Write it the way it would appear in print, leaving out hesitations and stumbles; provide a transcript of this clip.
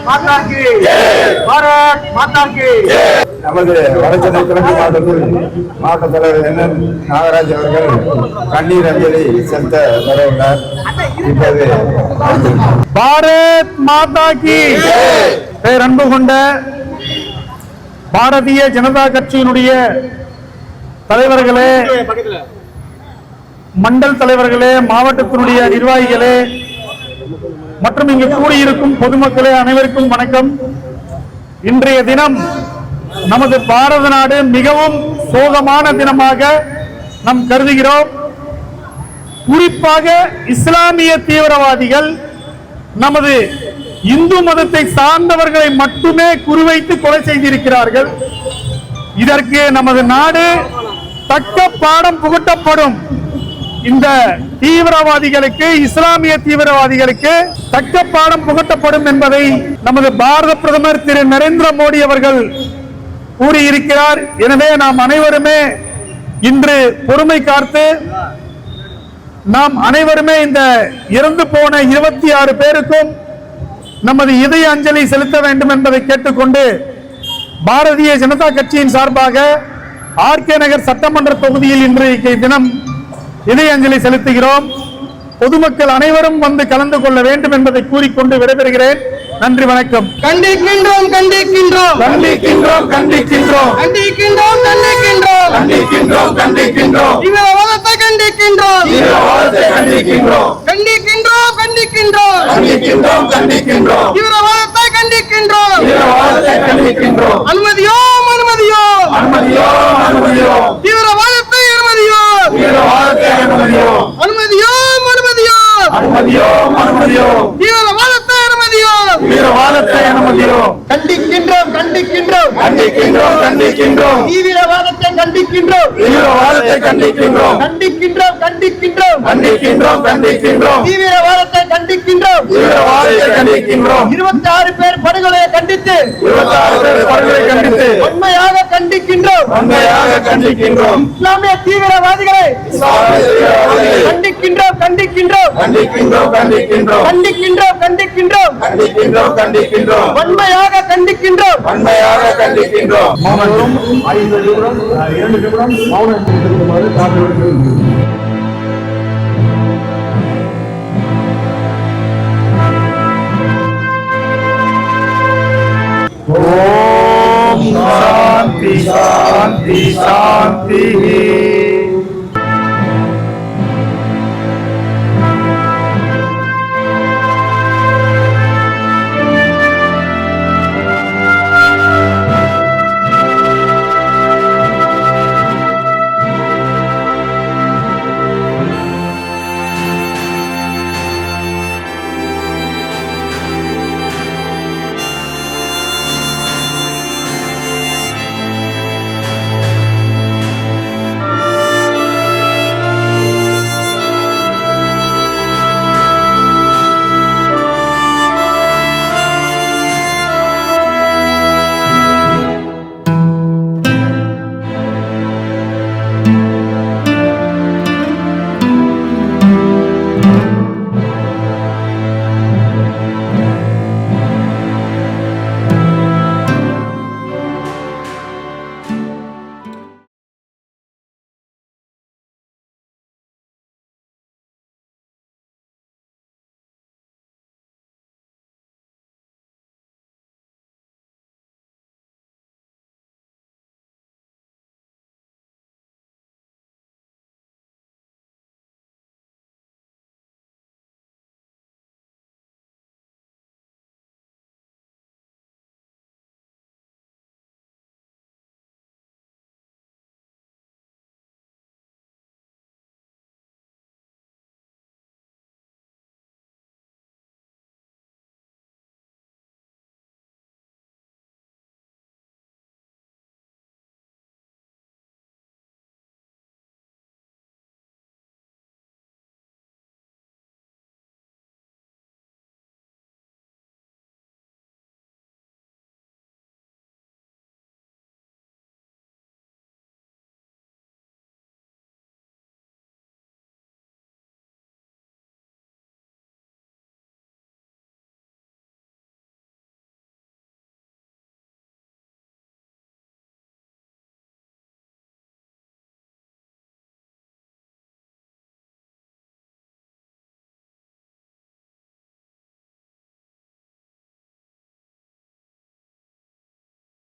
மாதா கி பாரத் மாதா கி. நமது வடசென்னை கிழக்கு மாவட்டத்தில் மாவட்ட தலைவர் என் நாகராஜ் அவர்கள் கண்ணீர் அஞ்சலி செலுத்த வரவுள்ளார். இப்போது பாரத் மாதா கி பேரன்பு கொண்ட பாரதிய ஜனதா கட்சியினுடைய தலைவர்களே, மண்டல் தலைவர்களே, மாவட்டத்தினுடைய நிர்வாகிகளே மற்றும் இங்கு கூடியிருக்கும் பொதுமக்களே, அனைவருக்கும் வணக்கம். இன்றைய தினம் நமது பாரத நாடு மிகவும் சோகமான தினமாக நாம் கருதுகிறோம். குறிப்பாக இஸ்லாமிய தீவிரவாதிகள் நமது இந்து மதத்தை சார்ந்தவர்களை மட்டுமே குறிவைத்து கொலை செய்திருக்கிறார்கள். இதற்கு நமது நாடு தக்க பாடம் புகட்டப்படும். இந்த தீவிரவாதிகளுக்கு, இஸ்லாமிய தீவிரவாதிகளுக்கு தக்க பாடம் புகட்டப்படும் என்பதை நமது பாரத பிரதமர் திரு நரேந்திர மோடி அவர்கள் கூறியிருக்கிறார். எனவே நாம் அனைவருமே இன்று பொறுமை காத்து நாம் அனைவருமே இந்த இறந்து போன 26 பேருக்கும் நமது இதய அஞ்சலி செலுத்த வேண்டும் என்பதை கேட்டுக்கொண்டு, பாரதிய ஜனதா கட்சியின் சார்பாக ஆர்கே நகர் சட்டமன்ற தொகுதியில் இன்றைய தினம் இதய அஞ்சலி செலுத்துகிறோம். பொதுமக்கள் அனைவரும் வந்து கலந்து கொள்ள வேண்டும் என்பதை கூறிக்கொண்டு விடைபெறுகிறேன். நன்றி, வணக்கம். கண்டிக்கின்றோம் கண்டிக்கின்றோம் கண்டிக்கின்றோம் கண்டிக்கின்றோம் கண்டிக்கின்றோம் கண்டிக்கின்றோம் கண்டிக்கின்றோம் கண்டிக்கின்றோம் தீவிரவாதத்தை கண்டிக்கின்றோம் தீவிரவாதத்தை கண்டிக்கின்றோம் கண்டிக்கின்றோம் கண்டிக்கின்றோம் கண்டிக்கின்றோம் கண்டிக்கின்றோம் தீவிரவாதத்தை கண்டிக்கின்றோம் தீவிரவாதத்தை கண்டிக்கின்றோம். அனுமதியோம் அனுமதியோம் அனுமதியோம் அனுமதியோம் தீவிரவாதத்தை அனுமதியோம் தீவிரவாதத்தை அனுமதியோம் அனுமதியோம் அனுமதியோம் அனுமதியோம் அனுமதியோம் தீவிரவாதத்தை அனுமதியோம் தீவிரவாதத்தை அனுமதியோம். கண்டிக்கின்றோம் கண்டிக்கின்றோம் கண்டிக்கின்றோம் கண்டிக்கின்றோம் தீவிரவாதத்தை கண்டிக்கின்றோம் தீவிரவாதத்தை கண்டிக்கின்றோம் கண்டிக்கின்றோம் கண்டிக்கின்றோம் கண்டிக்கின்றோம் கண்டிக்கின்றோம் தீவிரவாதத்தை கண்டிக்கின்றோம் தீவிரவாதத்தை கண்டிக்கின்றோம். 26 பேர் படுகொலையை கண்டித்து 26 பேர் படுகொலை கண்டித்து உண்மையாக கண்டிக்கின்றோம் உண்மையாக கண்டிக்கின்றோம். இஸ்லாமிய தீவிரவாதிகளை கண்டிக்கின்றோம் கண்டிக்கின்றோம் கண்டிக்கின்றோம் கண்டிக்கின்றோம் கண்டிக்கின்றோம் கண்டிக்கின்றோம் கண்டிக்கின்றோம் கண்டிக்கின்றோம். உண்மையாக கண்டிக்கின்றோம் உண்மையாக கண்டிக்கின்றோம். 5 நிமிடம் 2 நிமிடம் மௌனம் இருக்குமாறு காத்திருக்கிறோம். ஓம் சாந்தி சாந்தி சாந்தி.